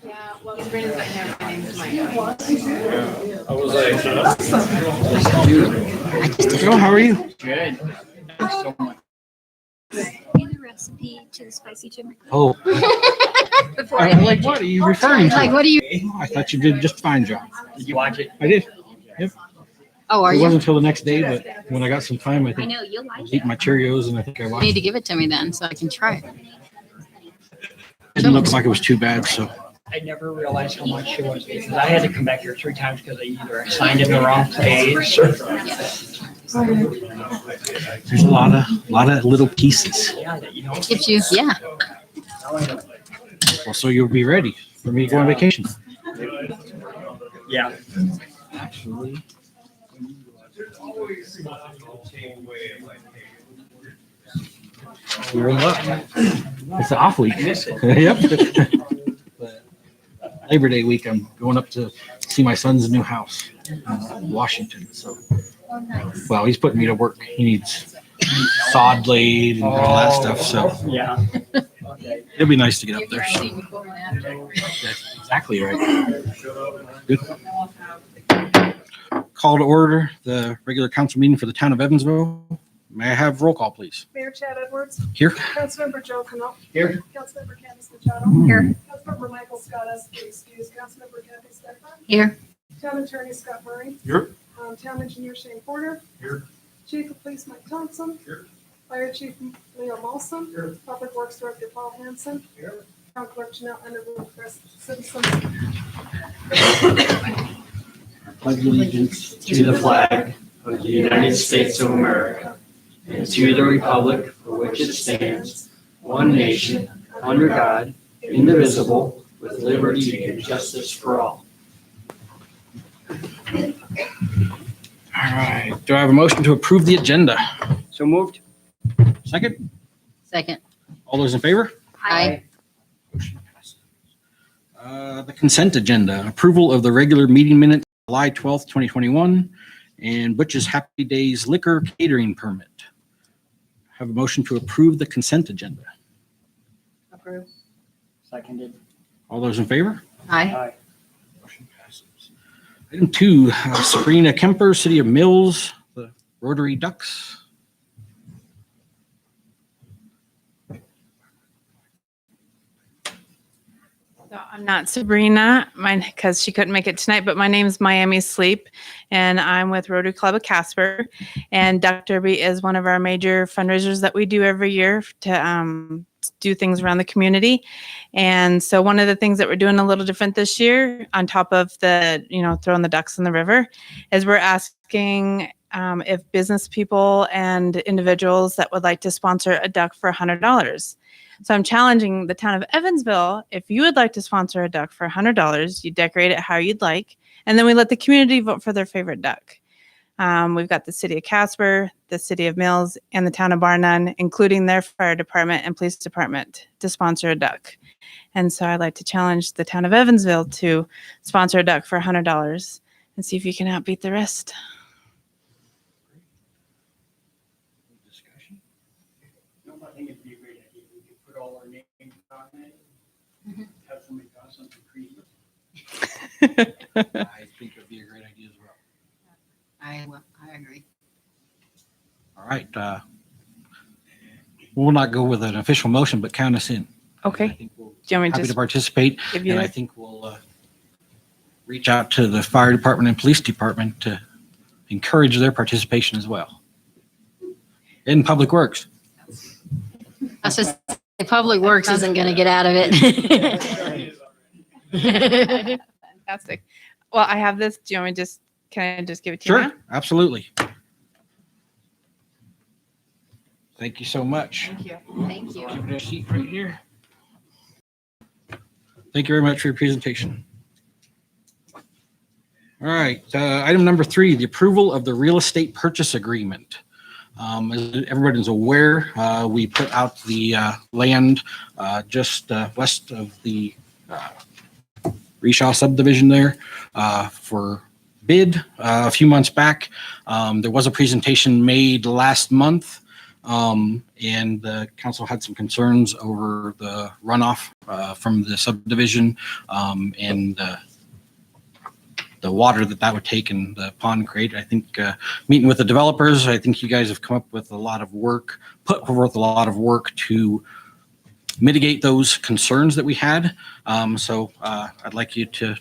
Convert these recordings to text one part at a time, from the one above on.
Yeah, well, Sabrina's not here. My name's Maya. I was like, Joe, how are you? good. Thanks so much. The recipe to the spicy chicken. Oh, Before like what are you referring to? like, what do you? I thought you did just a fine job. Did you watch it? I did. Oh, are It you? wasn't until the next day, but when I got some time, I I think know you'll I like was eating my it. Cheerios and I think I You watched need it. to give it to me then, so I can try it. Didn't look like it was too bad, so. I never realized how much it was because I had to come back here 3 times because I either signed in the wrong place or. There's a lot of little pieces. Yeah, that you know. Gives you, yeah. Well, so you'll be ready for me to go on vacation. Yeah. Actually. We're in luck. It's an off week. Yep. Labor Day week, I'm going up to see my son's new house in Washington. So, well, he's putting me to work. He needs sod laid and all that stuff. So Yeah. it'll be nice to get up there. So. That's exactly right. Good. Call to order the regular council meeting for the town of Evansville. May I have roll call, please? Mayor Chad Edwards. Here. Councilmember Joe Cannell. Here. Councilmember Candace Machado. Here. Councilmember Michael Scott Estes, excuse. Councilmember Kathy Stefan. Here. Town Attorney Scott Murray. Here. Town Engineer Shane Porter. Here. Chief of Police Mike Thompson. Here. Fire Chief Leo Molson. Here. Public Works Director Paul Hansen. Here. Town Clerk Janelle Underwood, Press Citizens. Pledge allegiance to the flag of the United States of America and to the republic for which it stands, one nation, under God, indivisible, with liberty and justice for all. All right. Do I have a motion to approve the agenda? So moved. Second? Second. All those in favor? Aye. The consent agenda, approval of the regular meeting minutes, July 12th, 2021, and Butch's Happy Days liquor catering permit. Have a motion to approve the consent agenda. Approve. Seconded. All those in favor? Aye. Aye. Motion passes. Item 2, Sabrina Kemper, City of Mills, the Rotary Ducks. So I'm not Sabrina, because she couldn't make it tonight, but my name is Miami Sleep, and I'm with Rotary Club of Casper. And Duck Derby is one of our major fundraisers that we do every year to do things around the community. And so one of the things that we're doing a little different this year, on top of the, throwing the ducks in the river, is we're asking if business people and individuals that would like to sponsor a duck for $100. So I'm challenging the town of Evansville. If you would like to sponsor a duck for $100, you decorate it how you'd like, and then we let the community vote for their favorite duck. We've got the city of Casper, the city of Mills, and the town of Bar None, including their fire department and police department, to sponsor a duck. And so I'd like to challenge the town of Evansville to sponsor a duck for $100 and see if you can outbeat the rest. No, I think it'd be a great idea. We could put all our names on it. Have somebody draw something creative. I think it'd be a great idea as well. I agree. All right. We'll not go with an official motion, but count us in. I Okay. think we'll Do you want me happy to to participate, give you and I the- think we'll reach out to the fire department and police department to encourage their participation as well. In Public Works. I was just, the Public Works isn't going to get out of it. Fantastic. Well, I have this. Do you want me can I just give it to you now? Sure, absolutely. Thank you so much. Thank you. Thank you. Give it a seat right here. Thank you very much for your presentation. All right, item number 3, the approval of the real estate purchase agreement. As everybody's aware, we put out the land just west of the Reshaw subdivision there for bid a few months back. There was a presentation made last month And the council had some concerns over the runoff from the subdivision and the water that would take in the pond create. I think meeting with the developers, I think you guys have come up with a lot of work, put forth a lot of work to mitigate those concerns that we had. So I'd like you to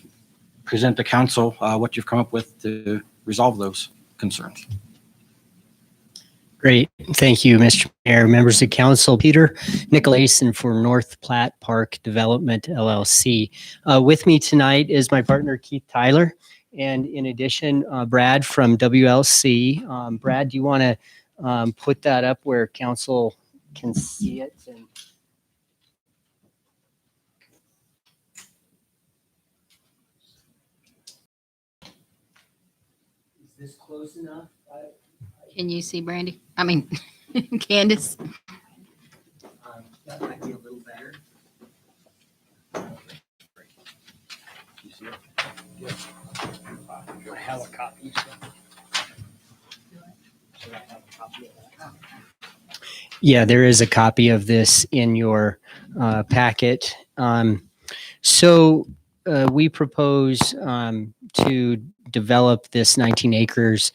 present to council what you've come up with to resolve those concerns. Great. Thank you, Mr. Mayor, members of council. Peter Nicolason for North Platte Park Development, LLC. With me tonight is my partner, Keith Tyler. And in addition, Brad from WLC. Brad, do you want to put that up where council can see it? And is this close enough? Can you see Brandy? I mean, Candace? That might be a little better. You see it? Do I have a copy? Yeah, there is a copy of this in your packet. So we propose to develop this 19 acres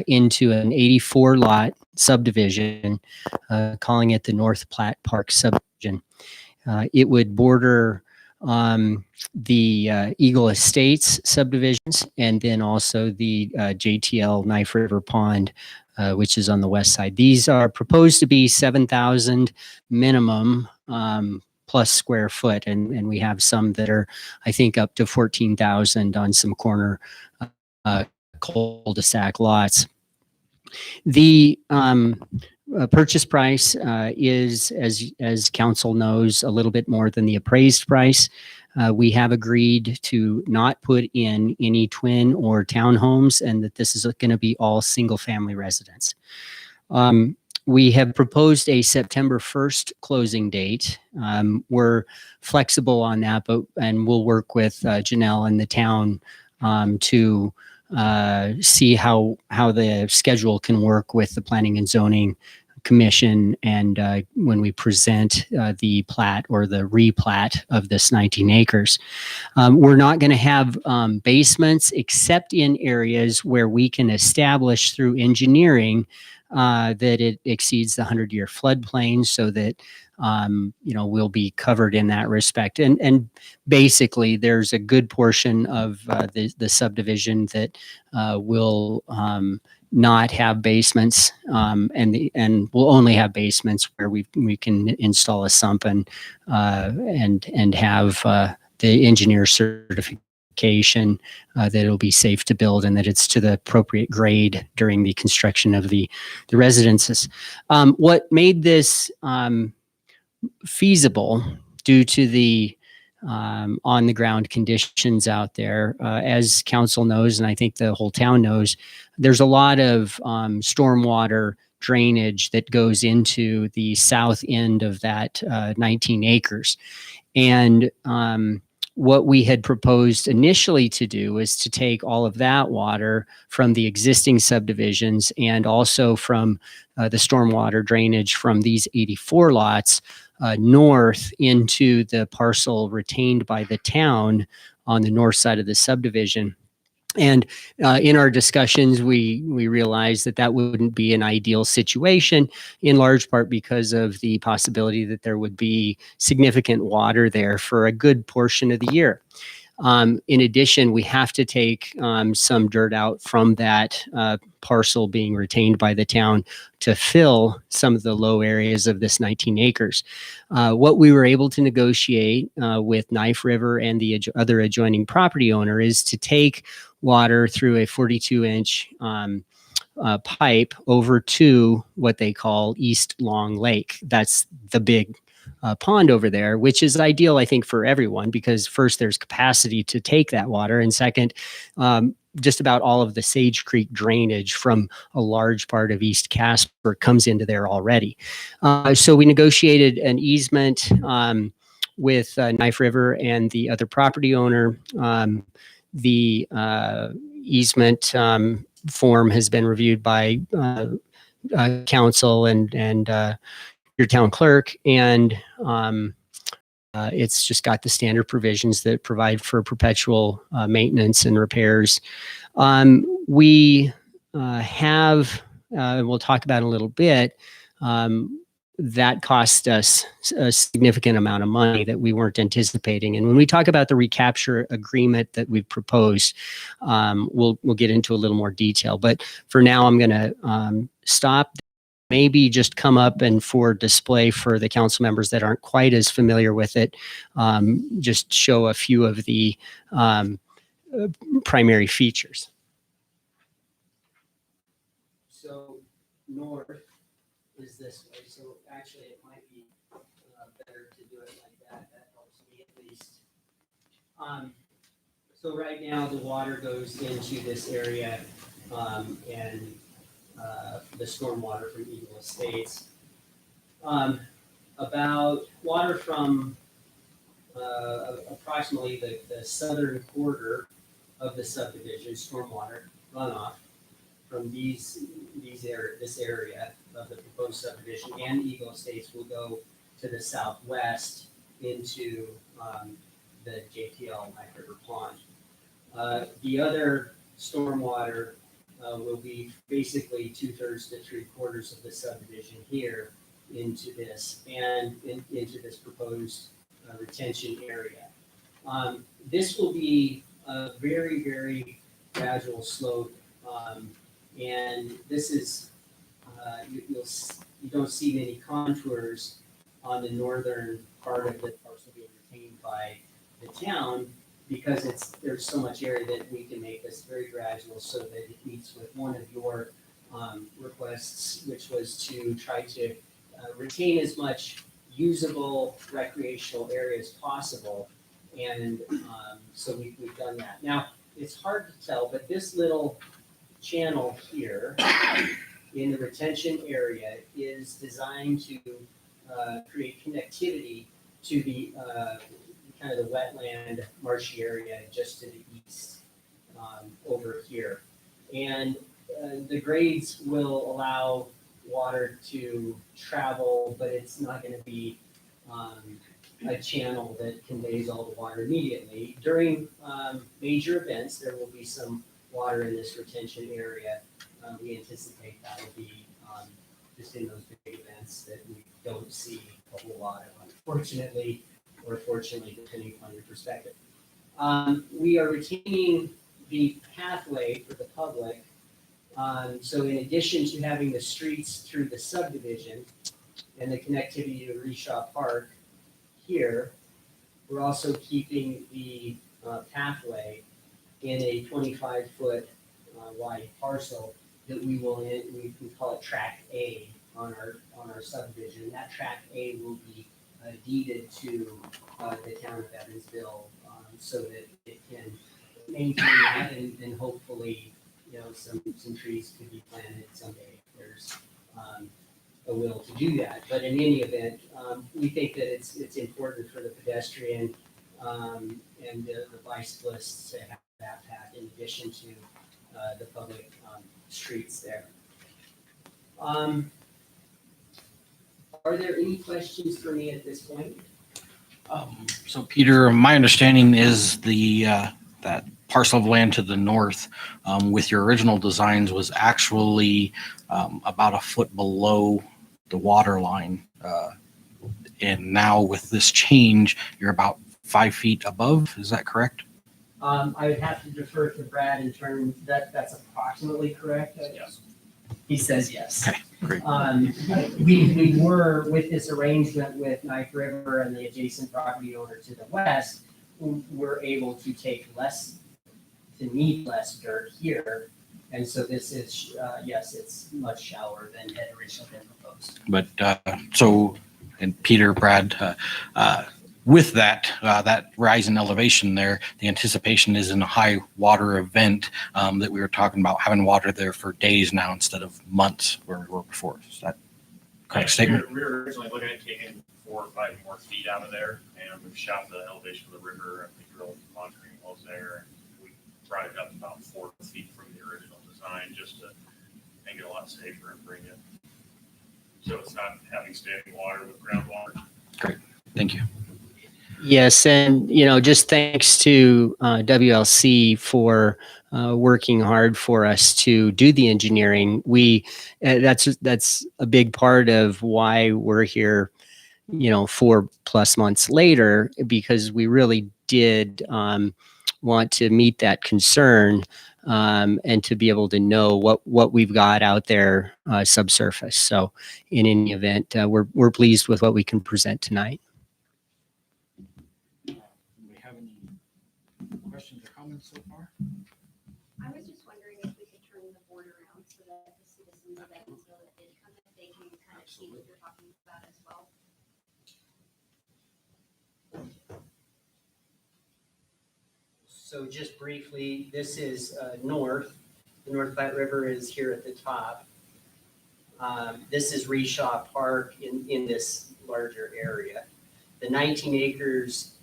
into an 84 lot subdivision, calling it the North Platte Park subdivision. It would border the Eagle Estates subdivisions and then also the JTL Knife River Pond, which is on the west side. These are proposed to be 7,000 minimum plus square foot, and we have some that are, I think, up to 14,000 on some corner cul-de-sac lots. The purchase price is, as council knows, a little bit more than the appraised price. We have agreed to not put in any twin or townhomes, and that this is going to be all single-family residence. We have proposed a September 1st closing date. We're flexible on that, and we'll work with Janelle and the town to see how the schedule can work with the Planning and Zoning Commission and when we present the plat or the replat of this 19 acres. We're not going to have basements except in areas where we can establish through engineering that it exceeds the 100-year floodplain, so that we'll be covered in that respect. And basically, there's a good portion of the subdivision that will not have basements, and we'll only have basements where we can install a sump and have the engineer certification that it'll be safe to build and that it's to the appropriate grade during the construction of the residences. What made this feasible due to the on the ground conditions out there, as council knows, and I think the whole town knows, there's a lot of stormwater drainage that goes into the south end of that 19 acres. And what we had proposed initially to do is to take all of that water from the existing subdivisions and also from the stormwater drainage from these 84 lots north into the parcel retained by the town on the north side of the subdivision. And in our discussions, we realized that wouldn't be an ideal situation, in large part because of the possibility that there would be significant water there for a good portion of the year. In addition, we have to take some dirt out from that parcel being retained by the town to fill some of the low areas of this 19 acres. What we were able to negotiate with Knife River and the other adjoining property owner is to take water through a 42-inch pipe over to what they call East Long Lake. That's the big pond over there, which is ideal, I think, for everyone, because first, there's capacity to take that water, and second, just about all of the Sage Creek drainage from a large part of East Casper comes into there already. So we negotiated an easement with Knife River and the other property owner. The easement form has been reviewed by council and your town clerk, and it's just got the standard provisions that provide for perpetual maintenance and repairs. We have, we'll talk about in a little bit, that cost us a significant amount of money that we weren't anticipating. And when we talk about the recapture agreement that we've proposed, we'll get into a little more detail. But for now, I'm going to stop. Maybe just come up and for display for the council members that aren't quite as familiar with it, just show a few of the primary features. So north is this way. So actually it might be better to do it like that. That helps me at least. So right now the water goes into this area and the stormwater from Eagle Estates. About water from approximately the southern quarter of the subdivision, stormwater runoff from this area of the proposed subdivision and Eagle Estates will go to the southwest into the JPL Knife River Pond. The other stormwater will be basically 2/3 to 3/4 of the subdivision here into this and into this proposed retention area. This will be a very, very gradual slope, and this is you don't see many contours on the northern part of the parcel being retained by the town, because there's so much area that we can make this very gradual so that it meets with one of your requests, which was to try to retain as much usable recreational area as possible. And so we've done that. Now, it's hard to tell, but this little channel here in the retention area is designed to create connectivity to the kind of the wetland marshy area just to the east over here. And the grades will allow water to travel, but it's not going to be a channel that conveys all the water immediately. During major events, there will be some water in this retention area. We anticipate that will be just in those big events that we don't see a whole lot of, unfortunately, or fortunately, depending upon your perspective. We are retaining the pathway for the public. So in addition to having the streets through the subdivision and the connectivity to Reshaw Park here, we're also keeping the pathway in a 25-foot wide parcel that we call it Track A on our subdivision. That Track A will be deeded to the town of Evansville so that it can maintain that and hopefully, some trees could be planted someday if there's a will to do that. But in any event, we think that it's important for the pedestrian and the bicyclists to have that path in addition to the public streets there. Are there any questions for me at this point? So Peter, my understanding is that parcel of land to the north with your original designs was actually about a foot below the water line. And now with this change, you're about 5 feet above. Is that correct? I would have to defer to Brad in terms that's approximately correct. Yes. He says yes. Okay, great. We were with this arrangement with Knife River and the adjacent property owner to the west, we're able to need less dirt here. And so this is, yes, it's much shallower than had originally been proposed. But and Peter, Brad, with that rise in elevation there, the anticipation is in a high water event that we were talking about having water there for days now instead of months where we were before. Is that correct statement? We were originally looking at taking 4 or 5 more feet out of there, and we've shot the elevation of the river, and we drilled monitoring wells there, and we brought it up about 4 feet from the original design just to make it a lot safer and bring it. So it's not having standing water with groundwater. Thank you. Yes, and just thanks to WLC for working hard for us to do the engineering. That's a big part of why we're here, 4+ months later, because we really did want to meet that concern and to be able to know what we've got out there subsurface. So, in any event, we're pleased with what we can present tonight. Do we have any questions or comments so far? I was just wondering if we could turn the board around so that the citizens of Evansville that did come, if they can kind of see what you're talking about as well. So just briefly, this is north. The North Platte River is here at the top. This is Reshaw Park in this larger area. The 19 acres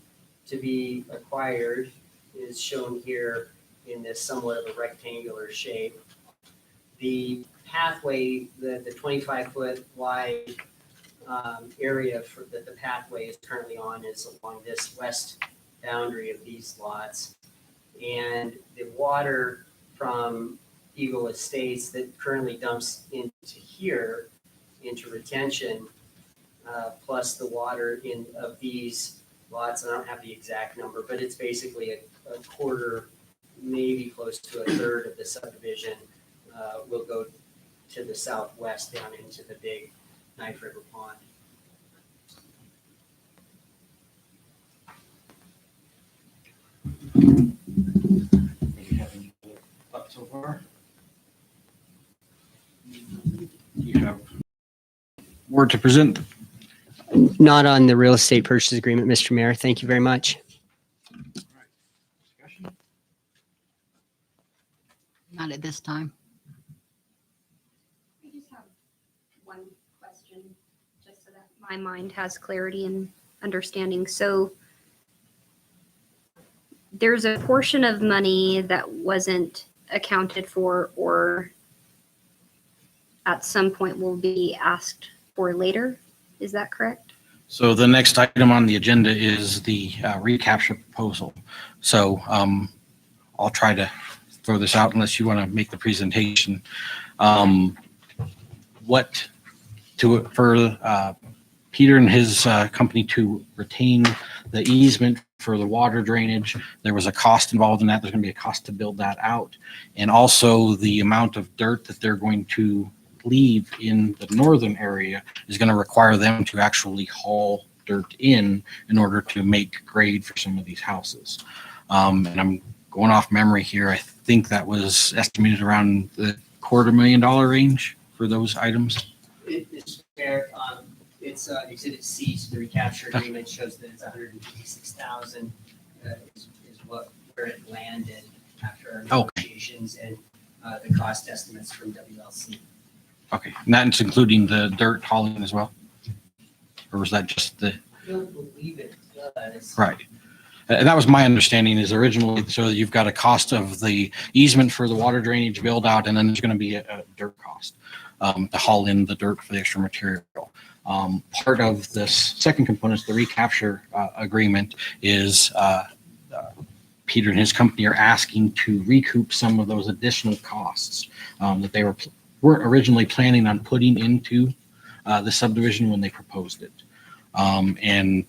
to be acquired is shown here in this somewhat of a rectangular shape. The pathway, the 25-foot wide area that the pathway is currently on is along this west boundary of these lots. And the water from Eagle Estates that currently dumps into here, into retention, plus the water of these lots, I don't have the exact number, but it's basically a quarter, maybe close to a third of the subdivision will go to the southwest down into the big Knife River Pond. Do we have any thoughts so far? Do you have word to present? Not on the real estate purchase agreement, Mr. Mayor. Thank you very much. Discussion? Not at this time. I just have one question, just so that my mind has clarity and understanding. So there's a portion of money that wasn't accounted for or at some point will be asked for later. Is that correct? So the next item on the agenda is the recapture proposal. So I'll try to throw this out unless you want to make the presentation. For Peter and his company to retain the easement for the water drainage, there was a cost involved in that. There's going to be a cost to build that out. And also the amount of dirt that they're going to leave in the northern area is going to require them to actually haul dirt in order to make grade for some of these houses. And I'm going off memory here. I think that was estimated around the $250,000 range for those items. It's fair. It's Exhibit C to the recapture agreement shows that it's 156,000 is where it landed after our negotiations and the cost estimates from WLC. Okay, and that's including the dirt hauling as well? Or was that just the? I don't believe it does. Right. And that was my understanding is originally, so you've got a cost of the easement for the water drainage build out, and then there's going to be a dirt cost to haul in the dirt for the extra material. Part of this second component, the recapture agreement, is Peter and his company are asking to recoup some of those additional costs that they weren't originally planning on putting into the subdivision when they proposed it. And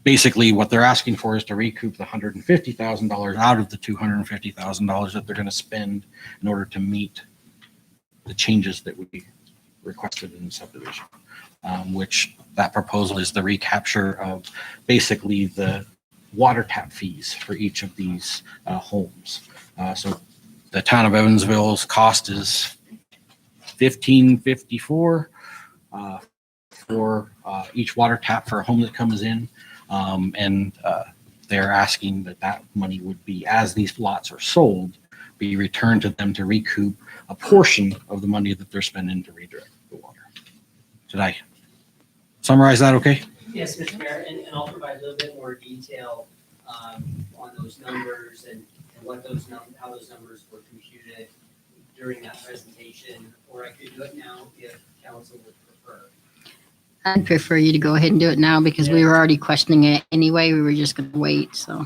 basically what they're asking for is to recoup the $150,000 out of the $250,000 that they're going to spend in order to meet the changes that we requested in the subdivision, which that proposal is the recapture of basically the water tap fees for each of these homes. So the town of Evansville's cost is $1,554 for each water tap for a home that comes in. And they're asking that money would be, as these lots are sold, be returned to them to recoup a portion of the money that they're spending to redirect the water. Did I summarize that okay? Yes, Mr. Mayor, and I'll provide a little bit more detail on those numbers and what how those numbers were computed. during that presentation, or I could do it now if council would prefer. I'd prefer you to go ahead and do it now because we were already questioning it anyway. We were just going to wait, so.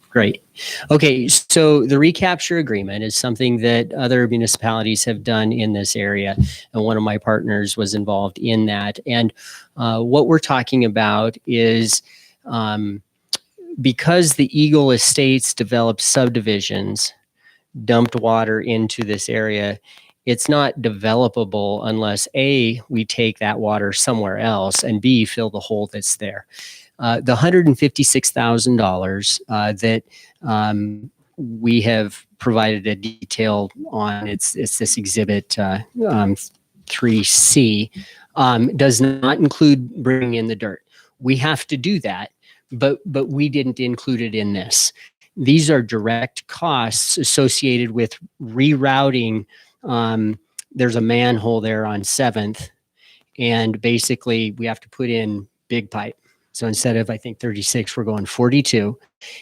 Great. Okay, so the recapture agreement is something that other municipalities have done in this area, and one of my partners was involved in that. And what we're talking about is because the Eagle Estates developed subdivisions, dumped water into this area, it's not developable unless A, we take that water somewhere else, and B, fill the hole that's there. The $156,000 that we have provided a detail on, it's this exhibit 3C, does not include bringing in the dirt. We have to do that, but we didn't include it in this. These are direct costs associated with rerouting. There's a manhole there on 7th, and basically we have to put in big pipe. So instead of, I think, 36, we're going 42.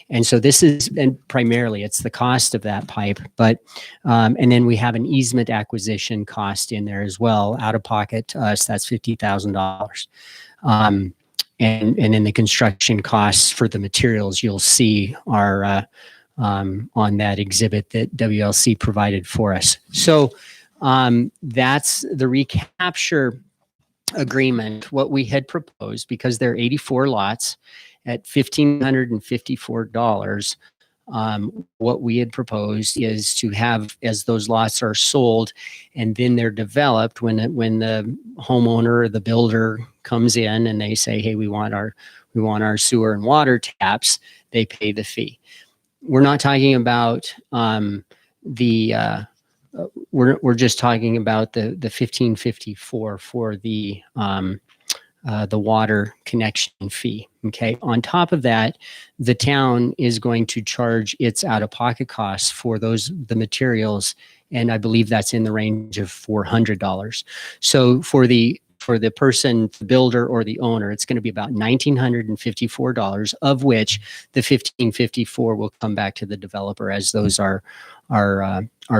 And so this is, and primarily it's the cost of that pipe, but, and then we have an easement acquisition cost in there as well, out of pocket to us, that's $50,000. And then the construction costs for the materials you'll see are on that exhibit that WLC provided for us. So that's the recapture agreement. What we had proposed, because there are 84 lots at $1,554, what we had proposed is to have, as those lots are sold and then they're developed, when the homeowner or the builder comes in and they say, hey, we want our sewer and water taps, they pay the fee. We're not talking about we're just talking about the 1554 for the water connection fee. Okay. On top of that, the town is going to charge its out-of-pocket costs for the materials, and I believe that's in the range of $400. So for the person, the builder or the owner, it's going to be about $1,954, of which the $1,554 will come back to the developer as those are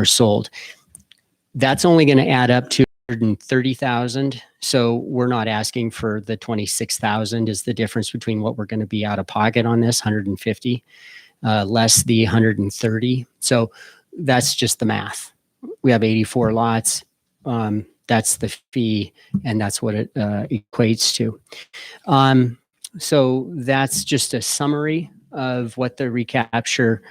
sold. That's only going to add up to $130,000. So we're not asking for the $26,000 is the difference between what we're going to be out of pocket on this, $150, less the $130. So that's just the math. We have 84 lots. That's the fee, and that's what it equates to. So that's just a summary of what the recapture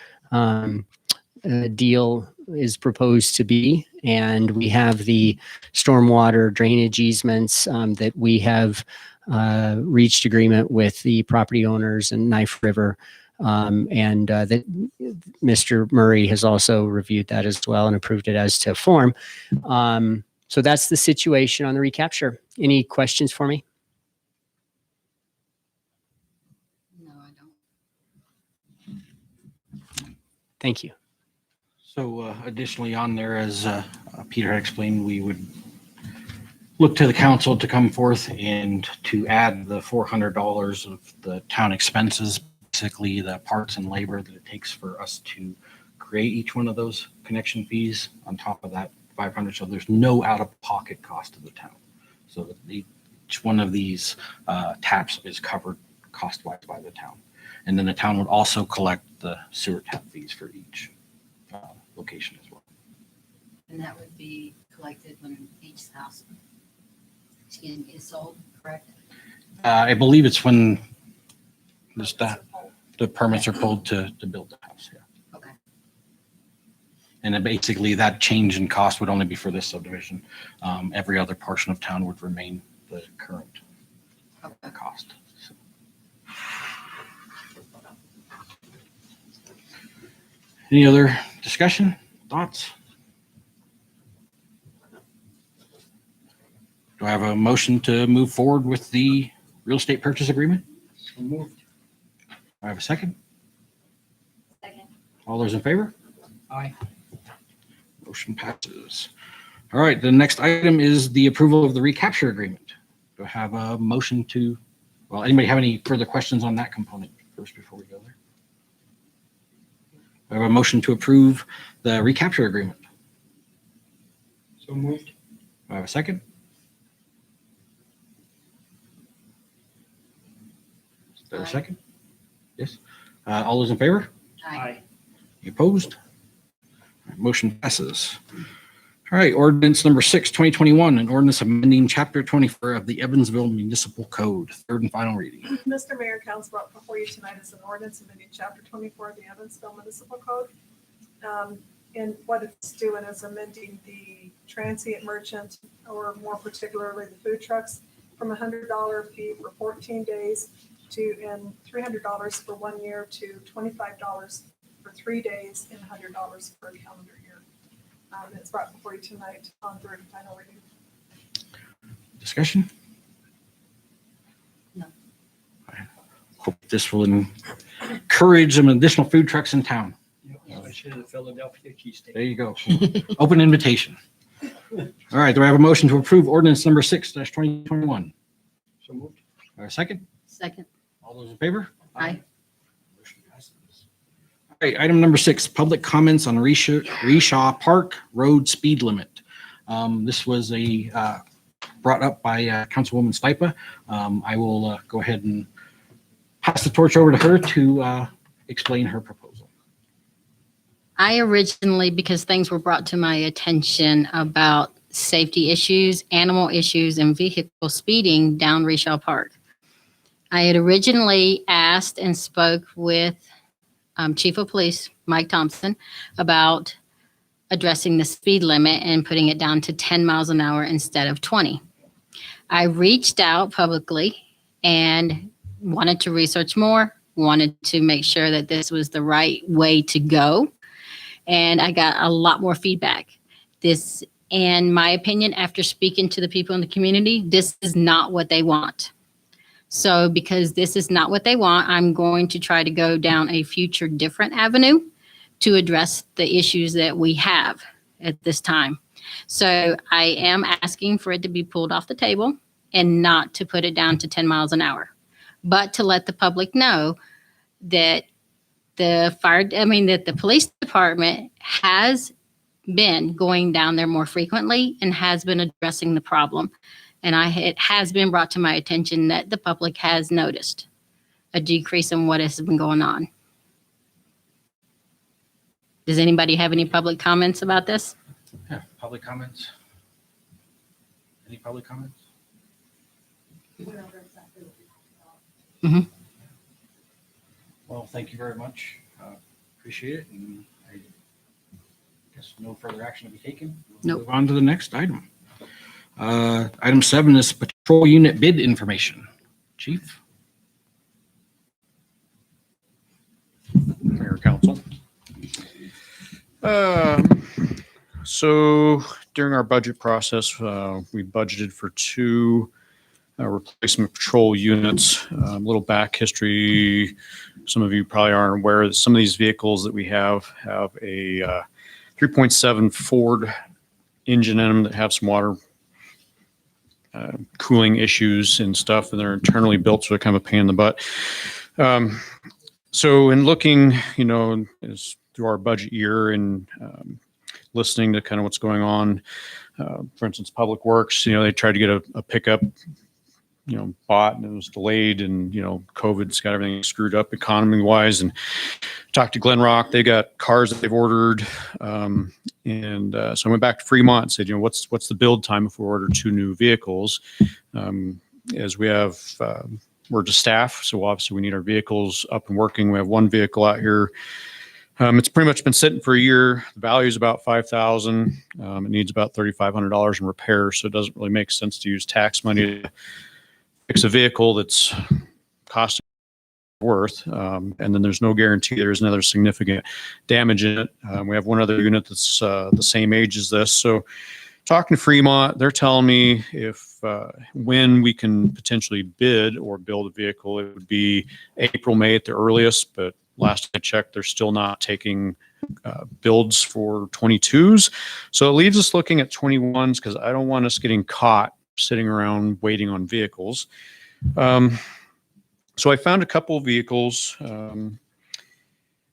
deal is proposed to be. And we have the stormwater drainage easements that we have reached agreement with the property owners and Knife River. And that Mr. Murray has also reviewed that as well and approved it as to form. So that's the situation on the recapture. Any questions for me? No, I don't. Thank you. So additionally on there, as Peter had explained, we would look to the council to come forth and to add the $400 of the town expenses, basically the parts and labor that it takes for us to create each one of those connection fees on top of that 500. So there's no out-of-pocket cost to the town. So that each one of these taps is covered cost-wise by the town. And then the town would also collect the sewer tap fees for each location as well. And that would be collected when each house, is sold, correct? I believe it's when the permits are pulled to build the house. Yeah. Okay. And then basically that change in cost would only be for this subdivision. Every other portion of town would remain the current cost. So. Any other discussion, thoughts? Do I have a motion to move forward with the real estate purchase agreement? Moved. Do I have a second? Second. All those in favor? Aye. Motion passes. All right, the next item is the approval of the recapture agreement. Do I have a motion to, well, anybody have any further questions on that component first before we go there? I have a motion to approve the recapture agreement. So moved. Do I have a second? Is there a Aye. second? Yes. All those in favor? Aye. Any opposed? Motion passes. All right, ordinance number 6, 2021, an ordinance amending chapter 24 of the Evansville Municipal Code, third and final reading. Mr. Mayor, council brought before you tonight is an ordinance amending chapter 24 of the Evansville Municipal Code. And what it's doing is amending the transient merchant, or more particularly the food trucks, from $100 fee for 14 days and $300 for 1 year to $25 for 3 days and $100 for a calendar year. It's brought before you tonight on third and final reading. Discussion? No. I hope this will encourage some additional food trucks in town. Especially the Philadelphia cheesesteak. There you go. Open invitation. All right, do I have a motion to approve ordinance number 6-2021? So moved. Or a second? Second. All those in favor? Aye. Motion passes. All right, item number 6, public comments on Reshaw Park Road speed limit. This was brought up by Councilwoman Stipa. I will go ahead and pass the torch over to her to explain her proposal. I originally, because things were brought to my attention about safety issues, animal issues, and vehicle speeding down Reshaw Park. I had originally asked and spoke with Chief of Police, Mike Thompson, about addressing the speed limit and putting it down to 10 miles an hour instead of 20. I reached out publicly and wanted to research more, wanted to make sure that this was the right way to go. And I got a lot more feedback. This, in my opinion, after speaking to the people in the community, this is not what they want. So because this is not what they want, I'm going to try to go down a future different avenue to address the issues that we have at this time. So I am asking for it to be pulled off the table and not to put it down to 10 miles an hour, but to let the public know that that the police department has been going down there more frequently and has been addressing the problem. And it has been brought to my attention that the public has noticed a decrease in what has been going on. Does anybody have any public comments about this? Yeah, public comments? Any public comments? Mhm. Well, thank you very much. Appreciate it. And I guess no further action to be taken. We'll Nope. Move on to the next item. Item 7 is patrol unit bid information. Chief? Mayor, council. So during our budget process, we budgeted for 2 replacement patrol units. A little back history. Some of you probably aren't aware that some of these vehicles that we have a 3.7 Ford engine in them that have some water cooling issues and stuff, and they're internally built, so they're kind of a pain in the butt. So in looking, through our budget year and listening to kind of what's going on, for instance, Public Works, they tried to get a pickup, bought, and it was delayed, and COVID's got everything screwed up economy wise. And talked to Glen Rock, they got cars that they've ordered, and so I went back to Fremont and said, what's the build time if we order 2 new vehicles? As we have, we're just staff, so obviously we need our vehicles up and working. We have 1 vehicle out here. It's pretty much been sitting for a year. The value is about $5,000. It needs about $3,500 in repairs, so it doesn't really make sense to use tax money to fix a vehicle that's costing worth. And then there's no guarantee there's another significant damage in it. We have 1 other unit that's the same age as this. So talking to Fremont, they're telling me when we can potentially bid or build a vehicle, it would be April, May at the earliest. But last I checked, they're still not taking builds for 22s. So it leaves us looking at 21s because I don't want us getting caught sitting around waiting on vehicles. So I found a couple of vehicles.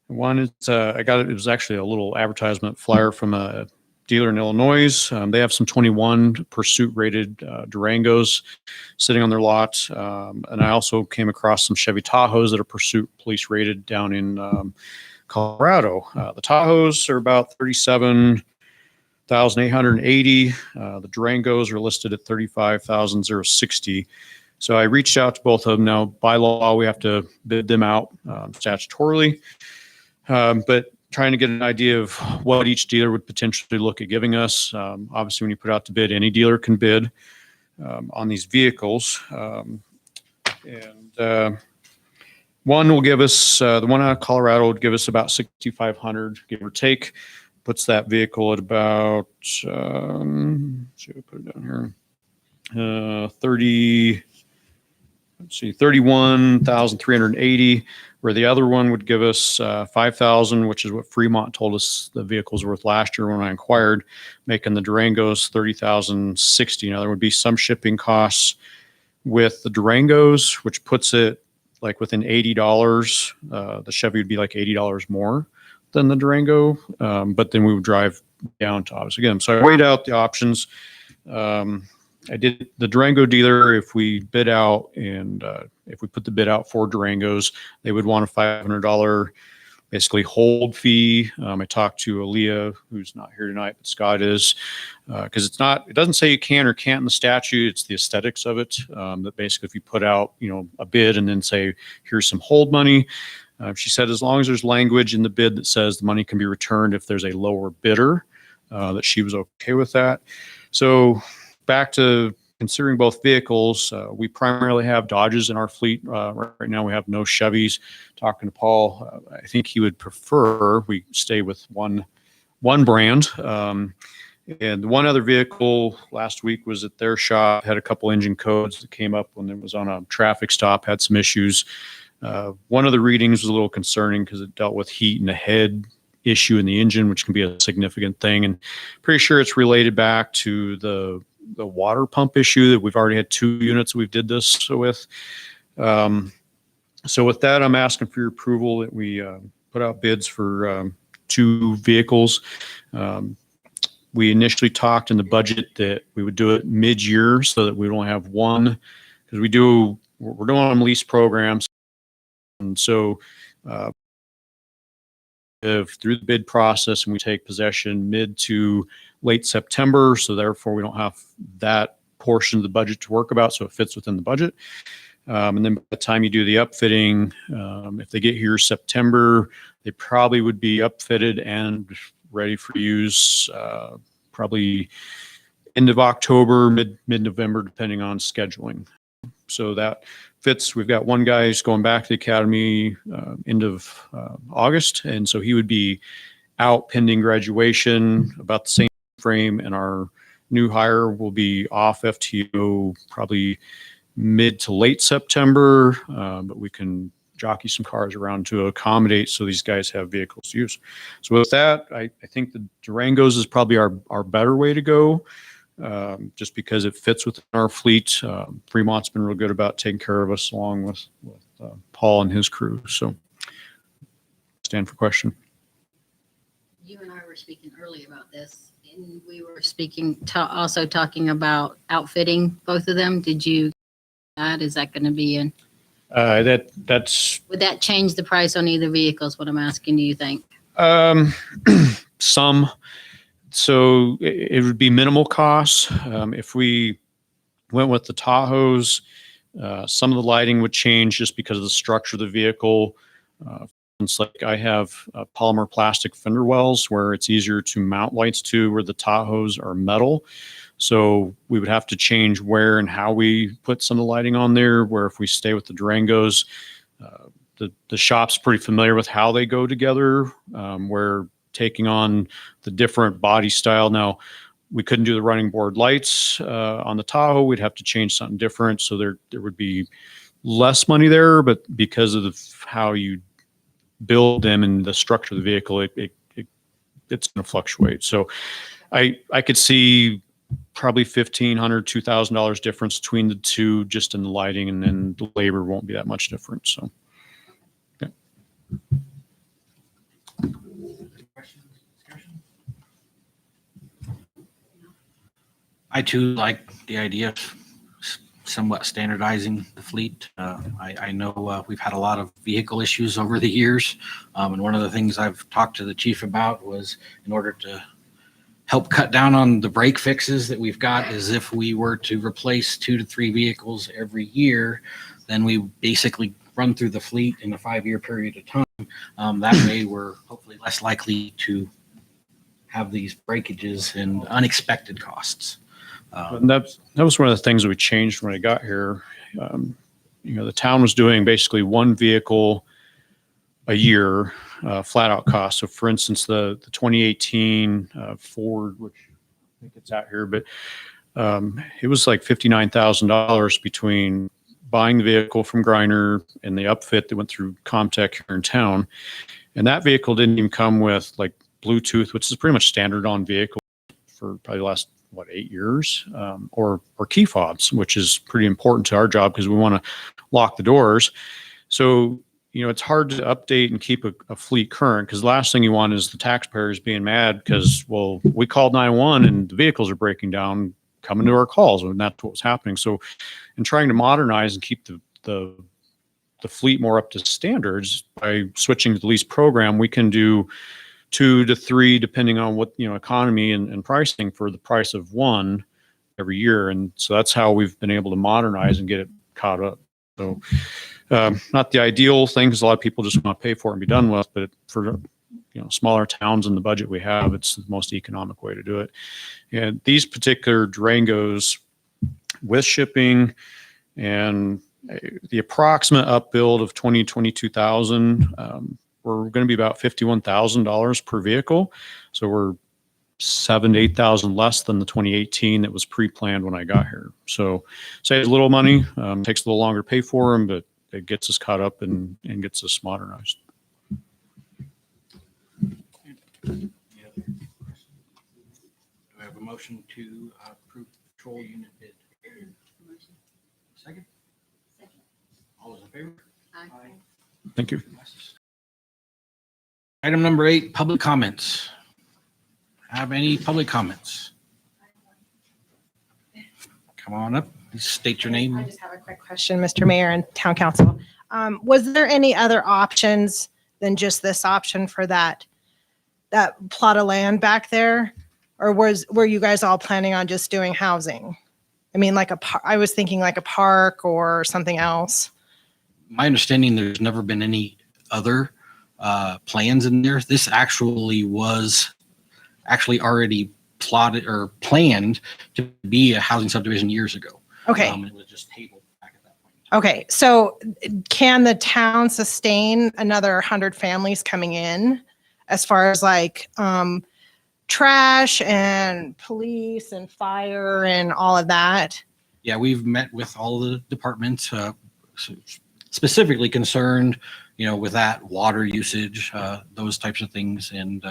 One is I got it. It was actually a little advertisement flyer from a dealer in Illinois. They have some 21 Pursuit rated Durangos sitting on their lot, and I also came across some Chevy Tahoes that are Pursuit police rated down in Colorado. The Tahoes are about 37,880. The Durangos are listed at 35,060. So I reached out to both of them. Now, by law, we have to bid them out statutorily. But trying to get an idea of what each dealer would potentially look at giving us. Obviously, when you put out the bid, any dealer can bid on these vehicles. One will give us, the one out of Colorado would give us about 6,500, give or take. Puts that vehicle at about, see if I put it down here, 31,380, where the other one would give us 5,000, which is what Fremont told us the vehicle's worth last year when I inquired, making the Durangos 30,060. Now there would be some shipping costs with the Durangos, which puts it like within $80. The Chevy would be like $80 more than the Durango, but then we would drive down to Otis again. So I weighed out the options. I did the Durango dealer. If we bid out and if we put the bid out for Durangos, they would want a $500 basically hold fee. I talked to Aaliyah, who's not here tonight, but Scott is, because it doesn't say you can or can't in the statute. It's the aesthetics of it. That basically if you put out, a bid and then say, here's some hold money. She said, as long as there's language in the bid that says the money can be returned if there's a lower bidder, that she was okay with that. So back to considering both vehicles, we primarily have Dodges in our fleet. Right now we have no Chevys. Talking to Paul, I think he would prefer we stay with one brand. And one other vehicle last week was at their shop, had a couple engine codes that came up when it was on a traffic stop, had some issues. One of the readings was a little concerning because it dealt with heat and a head issue in the engine, which can be a significant thing. And pretty sure it's related back to the water pump issue that we've already had 2 units we've did this with. So with that, I'm asking for your approval that we put out bids for 2 vehicles. We initially talked in the budget that we would do it mid-year so that we don't have one, because we're doing on lease programs. And so if through the bid process and we take possession mid to late September, so therefore we don't have that portion of the budget to work about, so it fits within the budget. And then by the time you do the upfitting, if they get here September, they probably would be upfitted and ready for use probably end of October, mid-November, depending on scheduling. So that fits. We've got one guy who's going back to the academy end of August, and so he would be out pending graduation about the same frame, and our new hire will be off FTO probably mid to late September, but we can jockey some cars around to accommodate so these guys have vehicles to use. So with that, I think the Durangos is probably our better way to go, just because it fits within our fleet. Fremont's been real good about taking care of us along with Paul and his crew. So stand for question. You and I were speaking earlier about this, and we were also talking about outfitting both of them. Did you add, is that going to be in? That's Would that change the price on either vehicles? What I'm asking, do you think? some. So it would be minimal costs. If we went with the Tahoes, some of the lighting would change just because of the structure of the vehicle. It's like I have polymer plastic fender wells where it's easier to mount lights to, where the Tahoes are metal. So we would have to change where and how we put some of the lighting on there, where if we stay with the Durangos, the shop's pretty familiar with how they go together, where taking on the different body style. Now, we couldn't do the running board lights on the Tahoe. We'd have to change something different. So there would be less money there, but because of how you build them and the structure of the vehicle, it's going to fluctuate. So I could see probably $1,500, $2,000 difference between the two just in the lighting, and then the labor won't be that much different. So, yeah. I too like the idea of somewhat standardizing the fleet. I know we've had a lot of vehicle issues over the years. And one of the things I've talked to the chief about was in order to help cut down on the break fixes that we've got is if we were to replace 2 to 3 vehicles every year, then we basically run through the fleet in a 5-year period of time. That way we're hopefully less likely to have these breakages and unexpected costs. And that was one of the things that we changed when I got here. The town was doing basically 1 vehicle a year, flat out cost. So for instance, the 2018 Ford, which I think it's out here, but it was like $59,000 between buying the vehicle from Griner and the upfit that went through Comtech here in town. And that vehicle didn't even come with like Bluetooth, which is pretty much standard on vehicles for probably the last 8 years, or key fobs, which is pretty important to our job because we want to lock the doors. So, it's hard to update and keep a fleet current because the last thing you want is the taxpayers being mad because, well, we called 911 and the vehicles are breaking down, coming to our calls, and that's what was happening. So in trying to modernize and keep the fleet more up to standards by switching to the lease program, we can do 2 to 3, depending on what, economy and pricing for the price of 1 every year. And so that's how we've been able to modernize and get it caught up. So not the ideal thing because a lot of people just want to pay for it and be done with, but for, smaller towns and the budget we have, it's the most economic way to do it. And these particular Durangos with shipping and the approximate upbuild of 22,000, we're going to be about $51,000 per vehicle. So we're 7,000 to 8,000 less than the 2018 that was pre-planned when I got here. So saves a little money, takes a little longer to pay for them, but it gets us caught up and gets us modernized. Do I have a motion to approve patrol unit bid? Second? All those in favor? Thank you. Item number 8, public comments. Have any public comments? Come on up. Please state your I name. just have a quick question, Mr. Mayor and Town Council. Was there any other options than just this option for that plot of land back there? Or were you guys all planning on just doing housing? I mean, I was thinking like a park or something else. My understanding, there's never been any other plans in there. This was already plotted or planned to be a housing subdivision years ago. Okay. It was just tabled back at that point. Okay. So can the town sustain another 100 families coming in as far as trash and police and fire and all of that? Yeah, we've met with all the departments specifically concerned, with that water usage, those types of things. And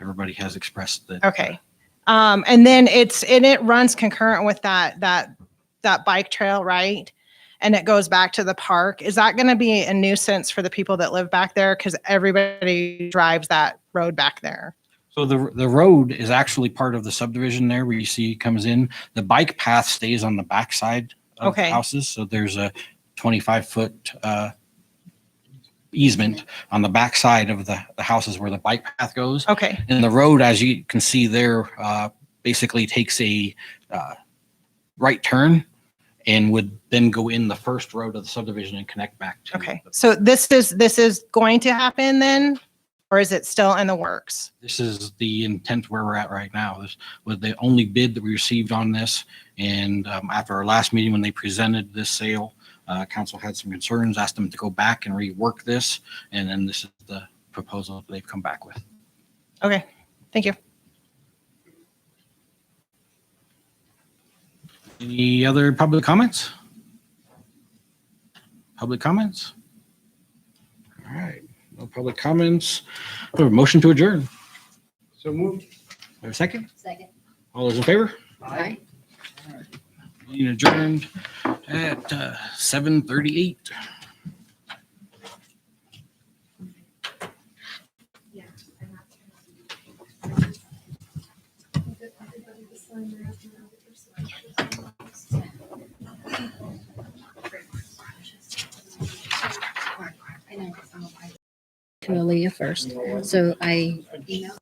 everybody has expressed that. Okay. And then it runs concurrent with that bike trail, right? And it goes back to the park. Is that going to be a nuisance for the people that live back there? Because everybody drives that road back there. So the road is actually part of the subdivision there where you see it comes in. The bike path stays on the backside of the houses. So there's a 25-foot easement on the backside of the houses where the bike path goes. Okay. And the road, as you can see there, basically takes a right turn and would then go in the first road of the subdivision and connect back to. Okay. So this is going to happen then? Or is it still in the works? This is the intent where we're at right now. This was the only bid that we received on this. And after our last meeting, when they presented this sale, council had some concerns, asked them to go back and rework this. And then this is the proposal that they've come back with. Okay. Thank you. Any other public comments? Public comments? All right. No public comments. We have a motion to adjourn. So moved. Have a second? Second. All those in favor? Aye. Meeting adjourned at 7:38. Everybody to sign there. to Aaliyah first. So I emailed